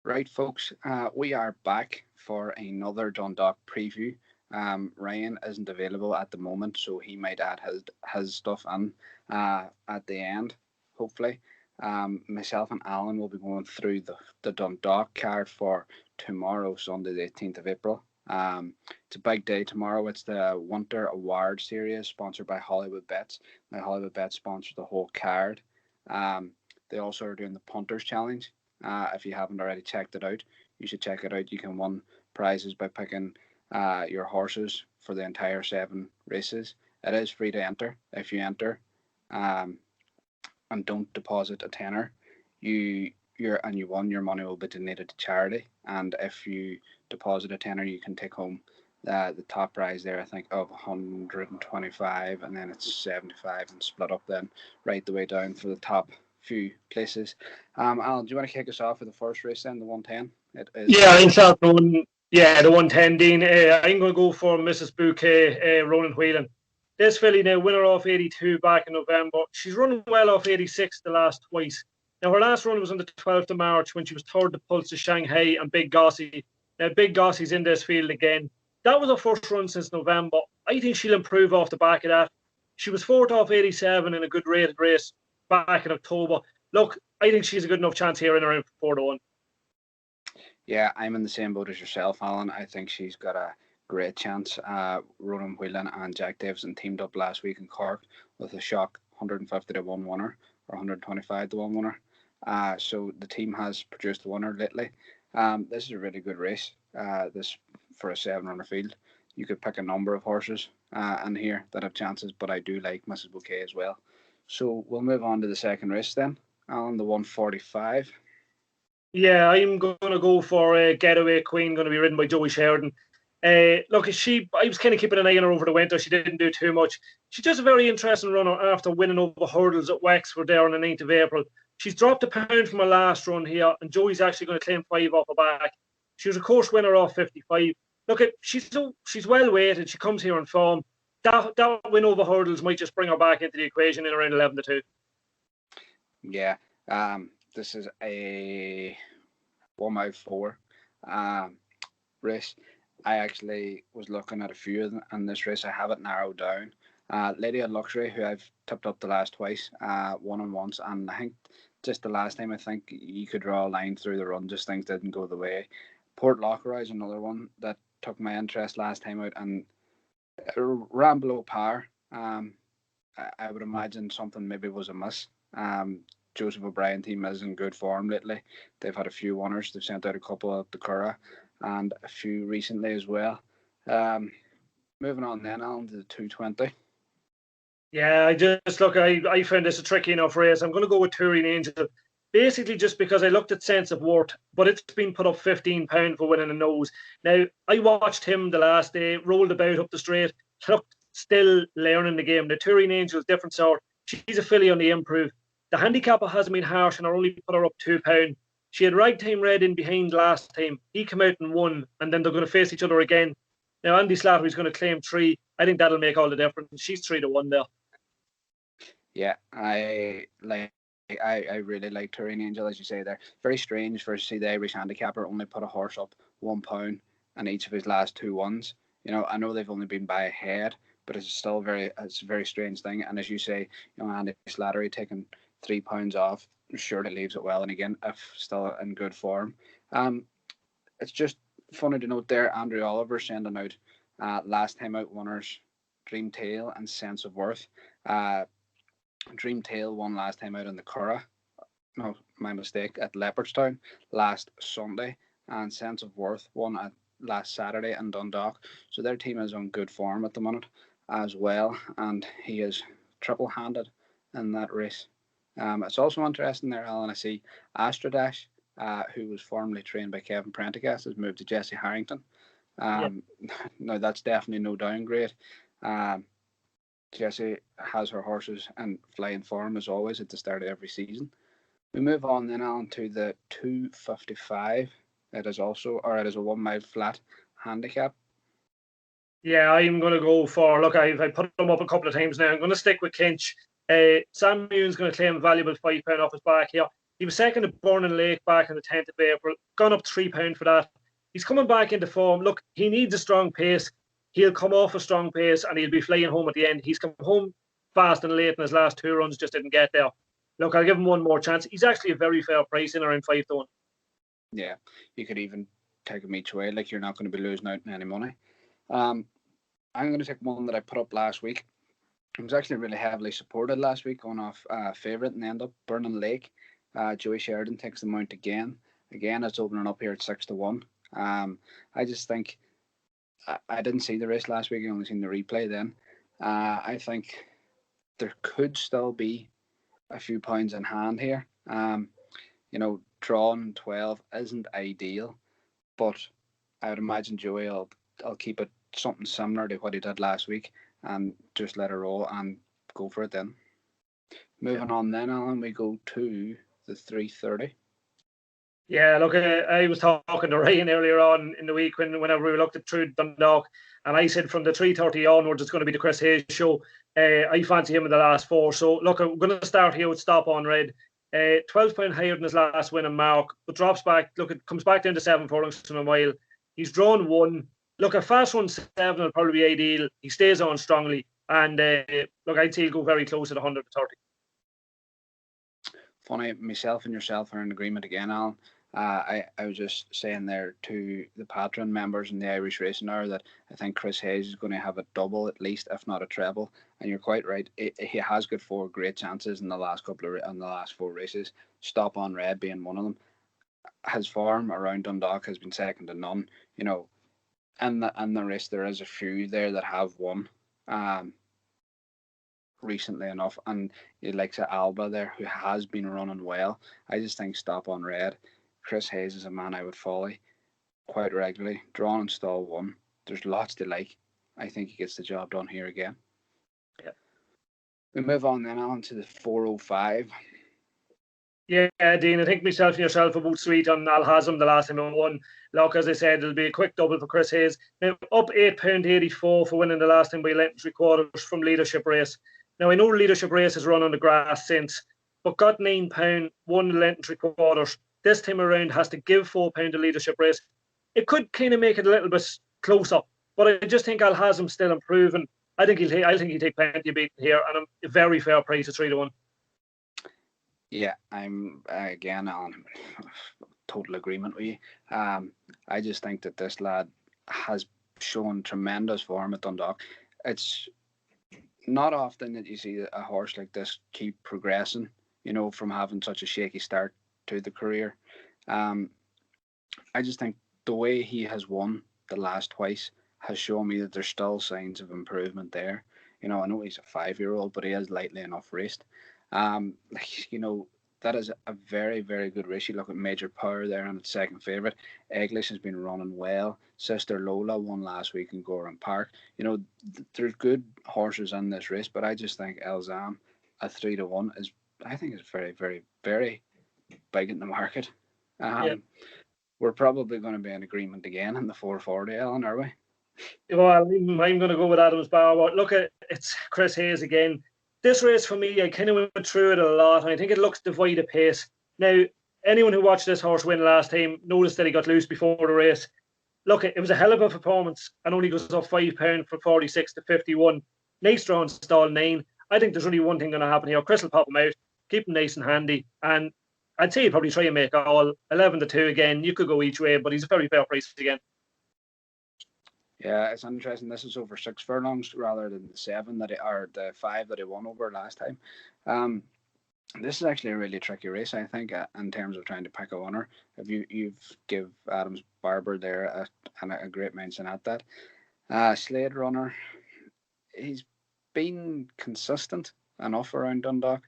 Right, folks, we are back for another Dundalk preview. Ryan isn't available at the moment, so he might add his stuff in at the end, hopefully. Myself and Alan will be going through the Dundalk card for tomorrow, Sunday, the 18th of April. It's a big day tomorrow. It's the Winter Award Series sponsored by Hollywood Bets. Now, Hollywood Bets sponsors the whole card. Um, they also are doing the Punters Challenge. If you haven't already checked it out, you should check it out. You can win prizes by picking your horses for the entire 7 races. It is free to enter. If you enter um, and don't deposit a tenner, you won, your money will be donated to charity. And if you deposit a tenner, you can take home the top prize there, I think, of 125, and then it's 75 and split up then right the way down for the top few places. Alan, do you want to kick us off with the first race then, the 110? It is. Yeah, in South Rowan. Yeah, the 110, Dean. I'm going to go for Mrs. Bouquet, Ronan Whelan. This filly now, winner off 82 back in November. She's running well off 86 the last twice. Now, her last run was on the 12th of March when she was third to Pulse to Shanghai and Big Gossie. Now, Big Gossie's in this field again. That was her first run since November. I think she'll improve off the back of that. She was fourth off 87 in a good rated race back in October. Look, I think she's a good enough chance here in around 4-1. Yeah, I'm in the same boat as yourself, Alan. I think she's got a great chance. Ronan Whelan and Jack Davison teamed up last week in Cork with a shock 150 to 1 winner or 125 to 1 winner. So the team has produced a winner lately. This is a really good race. This for a 7-runner field. You could pick a number of horses in here that have chances, but I do like Mrs. Bouquet as well. So we'll move on to the second race then, Alan, the 145. Yeah, I'm going to go for Getaway Queen, going to be ridden by Joey Sheridan. Look, I was kind of keeping an eye on her over the winter. She didn't do too much. She's just a very interesting runner after winning over hurdles at Wexford there on the 9th of April. She's dropped a pound from her last run here, and Joey's actually going to claim 5 off her back. She was a course winner off 55. Look, she's well weighted. She comes here in form. That win over hurdles might just bring her back into the equation in around 11 to 2. Yeah, this is a 1 mile 4 race. I actually was looking at a few in this race. I have it narrowed down. Lady of Luxury, who I've tipped up the last twice, won on once, and I think just the last time I think you could draw a line through the run, just things didn't go the way. Port Lockroy is another one that took my interest last time out and ran below par. I would imagine something maybe was amiss. Joseph O'Brien team is in good form lately. They've had a few winners. They've sent out a couple at the Curragh and a few recently as well. Moving on then, Alan, to the 220. Yeah, I found this a tricky enough race. I'm going to go with Touring Angel. Basically, just because I looked at Sense of Worth, but it's been put up £15 for winning a nose. Now, I watched him the last day, rolled about up the straight, looked still learning the game. The Touring Angel is different sort. She's a filly on the improve. The handicapper hasn't been harsh and I only put her up £2. She had Ragtime Red in behind last time. He came out and won, and then they're going to face each other again. Now, Andy Slattery's going to claim 3. I think that'll make all the difference. She's 3-1 there. Yeah, I really like Touring Angel, as you say there. Very strange for see the Irish handicapper only put a horse up £1 in each of his last 2 ones. You know, I know they've only been by a head, but it's still it's a very strange thing. And as you say, you know, Andy Slattery taking £3 off surely leaves it well, and again, if still in good form. It's just funny to note there, Andrew Oliver sending out last time out winners Dream Tale and Sense of Worth. Dream Tale won last time out in the Curragh. No, my mistake, at Leopardstown last Sunday, and Sense of Worth won at last Saturday in Dundalk. So their team is on good form at the minute as well, and he is triple-handed in that race. It's also interesting there, Alan. I see Astradash, who was formerly trained by Kevin Prendergast, has moved to Jesse Harrington. Now, that's definitely no downgrade. Jessie has her horses in flying form as always at the start of every season. We move on then, Alan, to the 255. It is a 1 mile flat handicap. Yeah, I'm going to go for, look, I've put him up a couple of times now. I'm going to stick with Kinch. Sam Mune's going to claim a valuable £5 off his back here. He was second at Burning Lake back on the 10th of April, gone up £3 for that. He's coming back into form. Look, he needs a strong pace. He'll come off a strong pace and he'll be flying home at the end. He's come home fast and late in his last 2 runs, just didn't get there. Look, I'll give him one more chance. He's actually a very fair price in around 5 to 1. Yeah, you could even take him each way. Like, you're not going to be losing out on any money. I'm going to take one that I put up last week. It was actually really heavily supported last week, going off favourite and end up Burning Lake. Joey Sheridan takes the mount again. Again, it's opening up here at 6 to 1. I just think I didn't see the race last week. I only seen the replay then. I think there could still be a few pounds in hand here. Drawing 12 isn't ideal, but I would imagine Joey I'll keep it something similar to what he did last week and just let it roll and go for it then. Moving on then, Alan, we go to the 3:30. Yeah, look, I was talking to Ryan earlier on in the week whenever we looked at through Dundalk, and I said from the 3:30 onwards it's going to be the Chris Hayes show. I fancy him in the last 4. So look, I'm going to start here with Stop on Red. £12 higher than his last win in Mark, but drops back. Look, it comes back down to 7 furlongs in a mile. He's drawn 1. Look, a fast run 7 will probably be ideal. He stays on strongly, and look, I'd say he'll go very close at 130. Funny, myself and yourself are in agreement again, Alan. I was just saying there to the patron members in the Irish Racing Hour that I think Chris Hayes is going to have a double at least, if not a treble. And you're quite right. He has got 4 great chances in the last 4 races. Stop on Red being one of them. His form around Dundalk has been second to none. In the race there is a few there that have won. Recently enough, and he likes Alba there, who has been running well. I just think Stop on Red. Chris Hayes is a man I would follow quite regularly. Drawn in stall 1. There's lots to like. I think he gets the job done here again. Yeah. We move on then, Alan, to the 4:05. Yeah, Dean, I think myself and yourself are both sweet on Al Hazem the last time I won. Look, as I said, it'll be a quick double for Chris Hayes. Now, up £8.84 for winning the last time by length and 3/4 from Leadership Race. Now, I know Leadership Race has run on the grass since, but got £9, won the length and 3/4. This time around has to give £4 to Leadership Race. It could kind of make it a little bit closer, but I just think Al Hazem's still improving. I think he'll take plenty of beating here, and a very fair price at 3 to 1. Yeah, I'm again on total agreement with you. I just think that this lad has shown tremendous form at Dundalk. It's not often that you see a horse like this keep progressing, from having such a shaky start to the career. I just think the way he has won the last twice has shown me that there's still signs of improvement there. I know he's a 5-year-old, but he is lightly enough raced. That is a very, very good race. You look at Major Power there and its second favourite. English has been running well. Sister Lola won last week in Gorham Park. There's good horses in this race, but I just think Elzam at 3 to 1 is very, very, very big in the market. We're probably going to be in agreement again in the 4:40, Alan, are we? Well, I'm going to go with Adams Bar. Look, it's Chris Hayes again. This race for me, I kind of went through it a lot, and I think it looks devoid of pace. Now, anyone who watched this horse win last time noticed that he got loose before the race. Look, it was a hell of a performance, and only goes up £5 for 46 to 51. Nice draw in stall 9. I think there's only one thing going to happen here. Chris will pop him out, keep him nice and handy, and I'd say he'd probably try and make all 11 to 2 again. You could go each way, but he's a very fair price again. Yeah, it's interesting. This is over 6 furlongs rather than the 7 or the 5 that he won over last time. This is actually a really tricky race, I think, in terms of trying to pick a winner. If you've give Adams Barber there a great mention at that. Slade Runner, he's been consistent enough around Dundalk.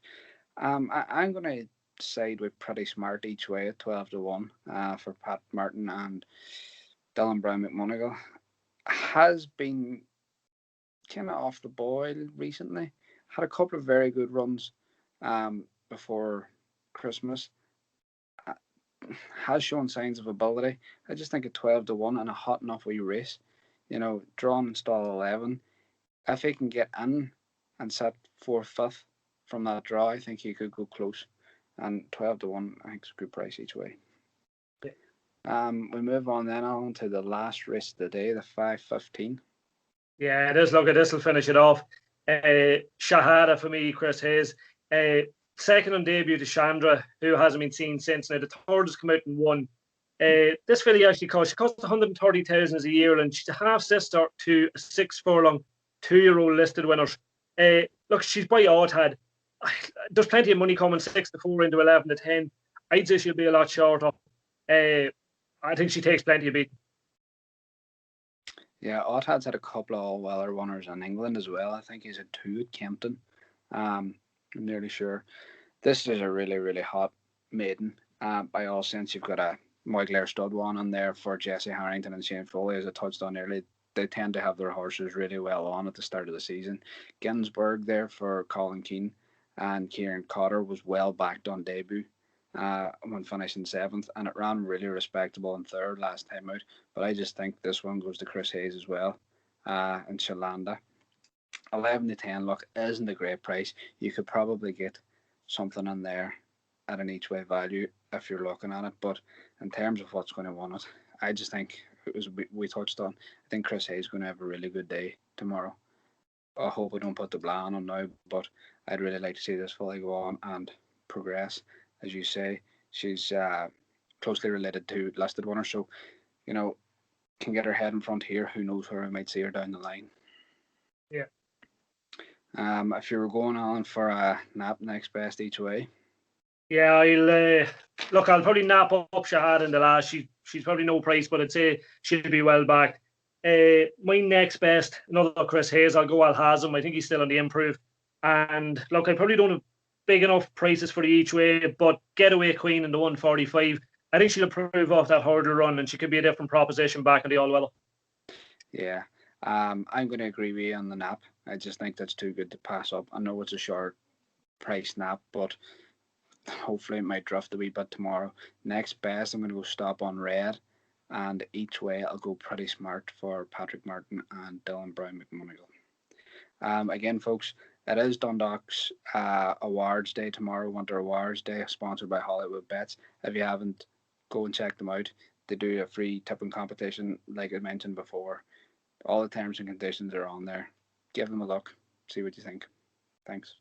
I'm going to side with Pretty Smart each way at 12 to 1 for Pat Martin and Dylan Brown McMonagle. Has been kind of off the boil recently. Had a couple of very good runs before Christmas. Has shown signs of ability. I just think at 12 to 1 and a hot enough wee race, drawn in stall 11. If he can get in and set 4th, 5th from that draw, I think he could go close. and 12 to 1. I think it's a good price each way. Yeah. We move on then on to the last race of the day, the 5:15. Yeah, it is. Look, this will finish it off. Shahada for me, Chris Hayes. Second on debut to Chandra, who hasn't been seen since. Now the third has come out and won. This filly actually cost 130,000 as a year, and she's a half sister to a 6 furlong 2-year-old listed winners. Look, she's by Odd. There's plenty of money coming 6 to 4 into 11 to 10. I'd say she'll be a lot shorter. I think she takes plenty of beating. Yeah, Othad's had a couple of all-weather runners in England as well. I think he's had two at Kempton. I'm nearly sure. This is a really, really hot maiden. By all sense, you've got a Moyglare stud one on there for Jesse Harrington and Shane Foley, as I touched on earlier. They tend to have their horses really well on at the start of the season. Ginsburg there for Colin Keane, and Kieran Cotter was well backed on debut when finishing seventh, and it ran really respectable in third last time out. But I just think this one goes to Chris Hayes as well, and Shalanda. 11 to 10, look, isn't a great price. You could probably get something in there at an each way value if you're looking at it. But in terms of what's going to win it, I just think, as we touched on, I think Chris Hayes is going to have a really good day tomorrow. I hope we don't put the blind on now, but I'd really like to see this filly go on and progress. As you say, she's closely related to listed winners, so you know, can get her head in front here. Who knows where I might see her down the line. Yeah. If you were going on for a nap next best each way. Yeah, I'll probably nap up Shahad in the last. She's probably no price, but I'd say she'll be well backed. My next best, another Chris Hayes. I'll go Al Hazem. I think he's still on the improve. And look, I probably don't have big enough prices for the each way, but Getaway Queen in the 145. I think she'll improve off that hurdle run, and she could be a different proposition back in the all weather. Yeah, I'm going to agree with you on the nap. I just think that's too good to pass up. I know it's a short price nap, but hopefully it might drift a wee bit tomorrow. Next best, I'm going to go stop on Red, and each way I'll go Pretty Smart for Patrick Martin and Dylan Brown McMonigal. Again, folks, it is Dundalk's Awards Day tomorrow, Winter Awards Day, sponsored by Hollywood Bets. If you haven't, go and check them out. They do a free tipping competition, like I mentioned before. All the terms and conditions are on there. Give them a look. See what you think. Thanks.